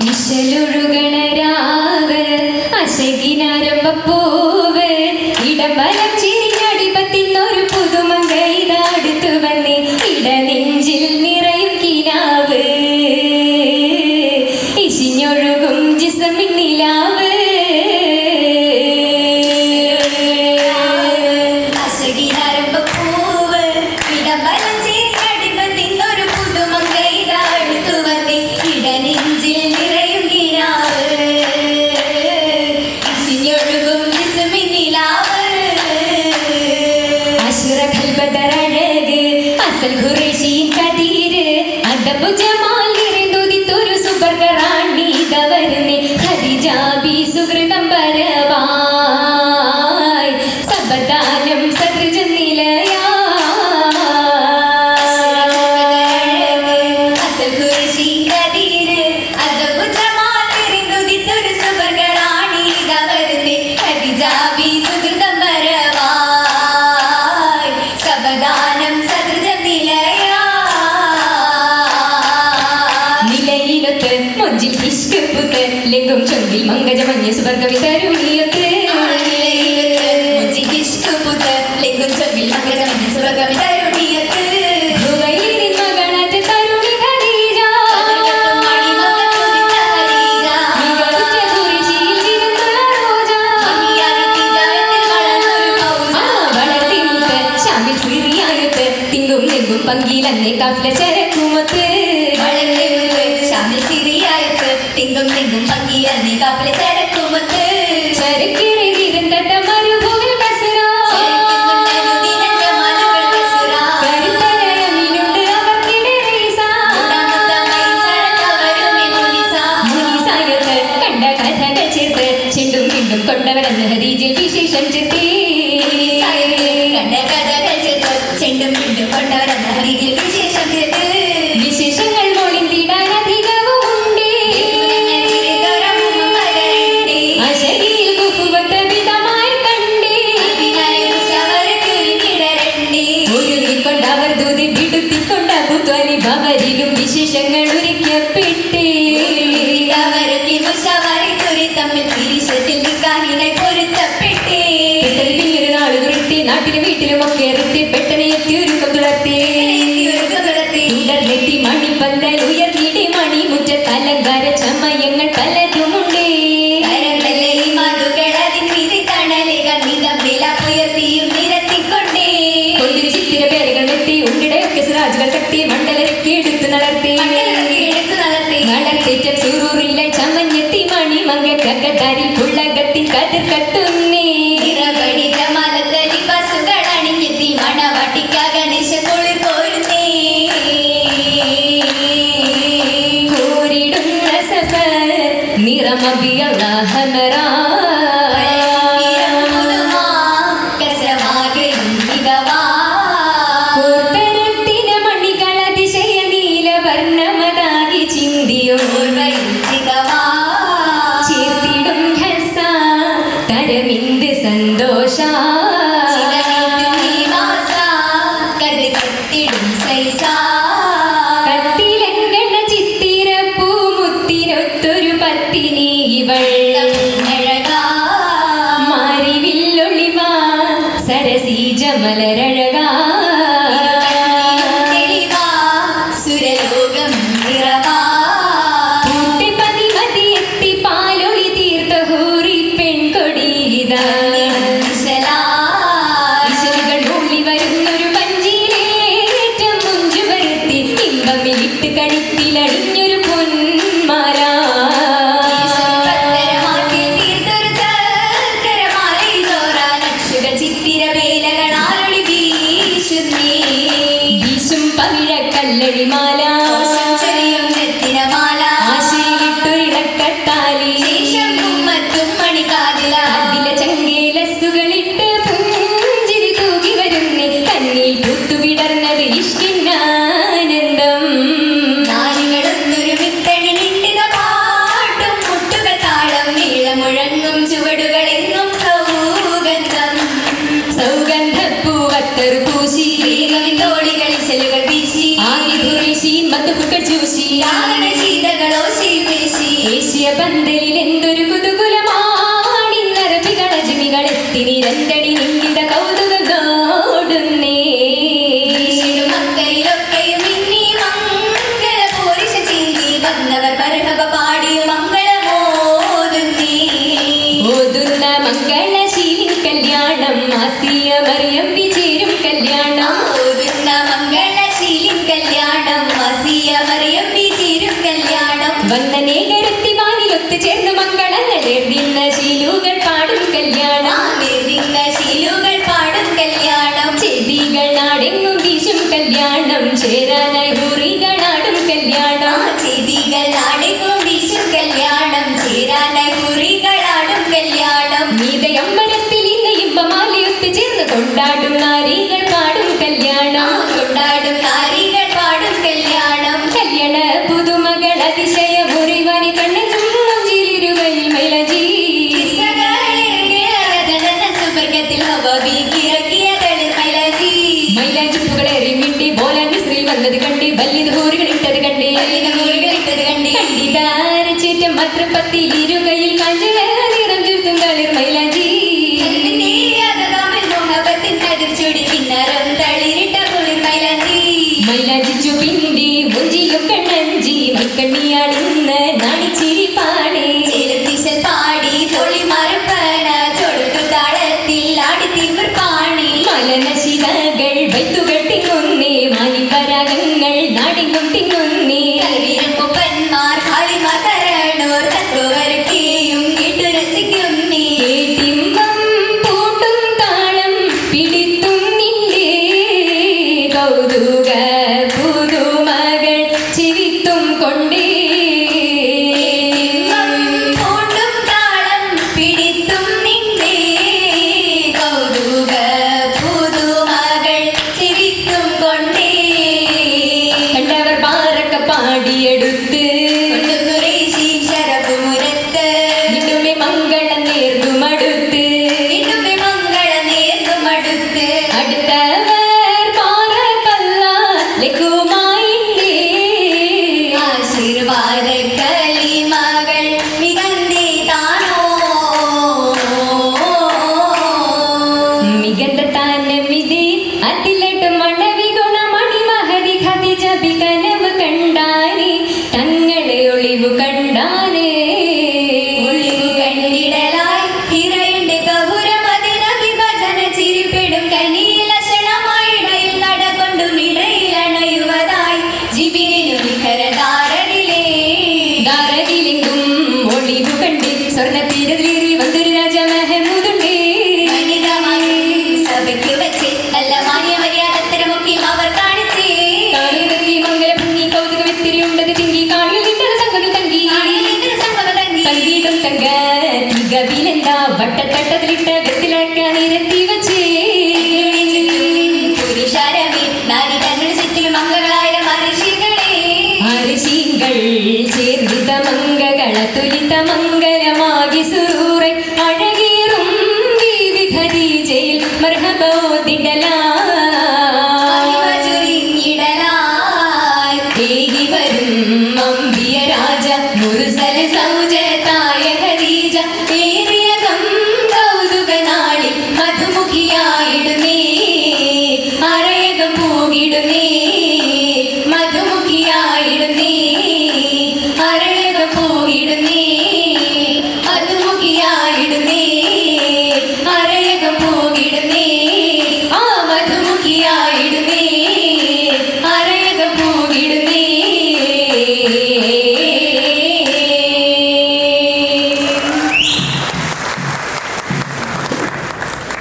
ഇശലൊഴുകണരാവ് അശകിനാരംഭപ്പൂവ് ഇടംബലം ചിരിഞ്ഞടിപ്പത്തിന്നൊരു പുതുമങ്ക ഇതടുത്തു വന്നേ ഇടനെഞ്ചിൽ നിറയും കിനാവ് ഇശിഞ്ഞൊഴുകും ജിസമിന്നിലാവ് ലിംഗം ചൊങ്കിൽ മങ്കജമഞ്ഞ സുവർഗവി തരുണിയൊത്ത് ലിംഗം ചൊങ്കിൽ മങ്കജമഞ്ഞ സുവർഗവി തരുണിയൊത്ത് തിങ്കും ലിംഗും പങ്കിലന്നെ കാഫില ചരക്കുമത്ത് തിങ്കും തിങ്കും പങ്കിലന്നെ കാഫില ചരക്കുമത്ത് ചരക്കിറങ്ങിരുന്ന മരുഭൂവിൽ ബസറാ കരുത്തരയമിനുണ്ട് അവർക്കിടെ റീസാ മുനിസായൊക്കെ കണ്ട കഥകൾ ചേർത്ത് ചെണ്ടും പിണ്ടും കൊണ്ടവരെന്ന് ഹദീജിൽ വിശേഷം ചെത്തി കണ്ട കഥകൾ ചേർത്ത് ചെണ്ടും പിണ്ടും കൊണ്ടവരെന്ന് ഹദീജിൽ വിശേഷം ചേർത്ത് വിശേഷങ്ങൾ മോളിന്തിടാൻ അധികവും ഉണ്ട് അശകിയിൽ കുഫുവത്ത് വിധമായി കണ്ടേ ഒരുങ്ങിക്കൊണ്ടവർ ദൂതി വിടുത്തിക്കൊണ്ട പുത്വനി ഭവരിലും വിശേഷങ്ങൾ ഒരുക്കപ്പെട്ടേ അവരൊക്കെ മുഷാവറി തുരി തമ്മിൽ തിരിശത്തിൽ നിക്കാഹിനെ പൊരുത്തപ്പെട്ടേ പിന്നൊരു നാള് തുരത്തി നാട്ടിലും വീട്ടിലും ഒക്കെ എത്തി പെട്ടെന്ന് എത്തി ഒരുക്കം തുടർത്തി തുടർന്നെത്തി മണിപ്പന്തൽ ഉയർന്നിടെ മണി മുറ്റത്ത് അലങ്കാര ചമയങ്ങൾ പലതുമുണ്ടേ കൊണ്ടൊരു ചിത്തിര പേരുകൾ എത്തി ഉണ്ടിടയൊക്കെ സിറാജുകൾ കത്തി മണ്ഡലരൊക്കെ എടുത്തു നടത്തി നടത്തേറ്റം സൂറൂറിലെ ചമഞ്ഞെത്തി മണി മങ്കക്കകതാരിൽ പുള്ളകത്തിൻ കതിർ കത്തുന്നേ ണിഞ്ഞെത്തി മണവാട്ടിക്ക ഗണേശ കുളിർ കോരുന്നേ കോരിടുന്ന സഫർ നിറമബിയല്ലാഹമറാ ചേർത്തിടും ഹസ തരമിന്ത് സന്തോഷ കത്തിലെങ്കണ ചിത്തിര പൂമുത്തിനൊത്തൊരു പത്തിനി ഇവൾ മാരിവില്ലൊളിവാ സരസീജ മലരഴകാ നിരന്തടി നിന്നിട കൗതുകോടുന്നേ മക്കളിലൊക്കെയും ഇനി മംഗള പോരിശ ചീന്തി വന്നവർ മർഹബ പാടി മംഗളമോതുന്നേ ഓതുന്ന മംഗളശീലിൻ കല്യാണം ആസിയ മറിയം വിചേരും കല്യാണം ഓതുന്ന മംഗളശീലിൻ കല്യാണം ആസിയ മറിയം വിചേരും കല്യാണം വന്ദനേകരത്തി വാനിലൊത്തു ചേർന്ന് മംഗളങ്ങൾ എഴുതിന്ന ശീലുകൾ പാടും കല്യാണം എഴുതിന്ന ശീലുകൾ പാടും കല്യാണം ചെവികൾ നാടെങ്ങും വീശും കല്യാണം ചേരാനായി ഹുറികളാടും കല്യാണം ചെവികൾ നാടെങ്ങും വീശും കല്യാണം ചേരാനായി ഹുറികളാടും കല്യാണം നീതയമ്പലത്തിൽ ഇന്ന് ഇമ്പമാലയൊത്തു ചേർന്ന് കൊണ്ടാടും നാരികൾ പാടും കല്യാണം കൊണ്ടാടും നാരികൾ പാടും കല്യാണം കല്യാണ പുതുമകൾ അതിശയ മുറിവനി കണ്ണും മുഞ്ചിലിരുകയിൽ മൈലജി സുവർഗത്തിൽ മൈലാഞ്ചിപ്പുകളേറി മിണ്ടി ബോലാൻ മിശ്രിൽ വന്നത് കണ്ടി വല്ലിത് ഹൂറുകൾ ഇട്ടത് കണ്ടേ കണ്ടിതാരച്ചേറ്റം മാത്രം പത്തിലിരുകയിൽ കാഞ്ചന നിറം ചുരുത്തും കളിർ മൈലാഞ്ചി മൈലാഞ്ചിച്ചു പിണ്ടി മുഞ്ചിയും കണ്ണഞ്ചി മൈക്കണ്ണിയാളിന്ന് നാണിച്ചിരി പാടി ചേലത്തിശൽ പാടി തൊളി മരപ്പന ചൊടുത്തു താളത്തിൽ ആടി തിമിർ പാണി മലനശിലകൾ വൈത്തുകൾ തിങ്ങുന്നേ മാനിപ്പരാഗങ്ങൾ നാടിങ്ങും തിങ്ങുന്നേ കൽവീരൻ കൊപ്പന്മാർ കാളിമാർ തരണോർ തത്വവരക്കെയും കേട്ടു രസിക്കുന്നേ കേട്ടിമ്പം പൂട്ടും താളം പിടിത്തും നിന്റെ കൗതുക പുതുമകൾ ചിരിത്തും കൊണ്ടേ പൂട്ടും താളം പിടിത്തും നിന്റെ കൗതുക പുതുമകൾ ചിരിത്തും കൊണ്ടേ കണ്ടവർ പാറക്ക പാടിയെടുത്ത് ശരപ്പുമുരത്ത് ഇടുമെ മംഗളം നേർന്നുമടുത്ത് ഇടുമെ മംഗളം നേർന്നുമടുത്ത് അടുത്തവർ പാറക്കല്ല ലഘുമായിണ്ടേ ആശീർവാദ കലിമകൾ മികന്തേ താനോ മികന്ത താനമിതി അതിലട്ട് മണവി ഗുണമണി മഹതി ഖദിജ ബികനവ് കണ്ടാനേ തങ്ങളെ ഒളിവു കണ്ടാനേ ഒളിവു കണ്ടിടലായി ഹിറയുടെ ഗൗരമതിന വിഭജന ചിരിപ്പെടും കനിയിലക്ഷണമായിടയിൽ നടകൊണ്ടും ഇടയിലണയുവതായി ജിബിരിനു നിഖരധാരണിലേ ധാരണിലെങ്കും ഒളിവു കണ്ടി സ്വർണ്ണ തീരതിലേറി വന്നൊരു രാജ മഹമൂദുണ്ടേ സഭയ്ക്ക് വെച്ച് നല്ല മാന്യ മര്യാദത്തരമൊക്കെയും അവർ കാണിച്ചേ കാണുന്നതി മംഗല ഭംഗി കൗതുക വ്യക്തിരിയുണ്ടത് തിങ്കി കാണിയിൽ ഇട്ടത് സംഘമിൽ തങ്കി തങ്കിയിടും തങ്ക തികവിലെന്താ വട്ടത്തട്ടത്തിലിട്ട വെത്തിലടക്കാൻ നിരത്തി വച്ചേ പുരുഷാരമേ നാരി തങ്ങളുടെ ചുറ്റിലും മംഗളായിരം അരിശികൾ ചേർന്നിത മംഗള തുലിത മംഗലമാകി സൂറെ അഴകീറും ഖദീജയിൽ മർഹബോദിടലായി വരും അമ്പിയ രാജ മുർസല സൗജ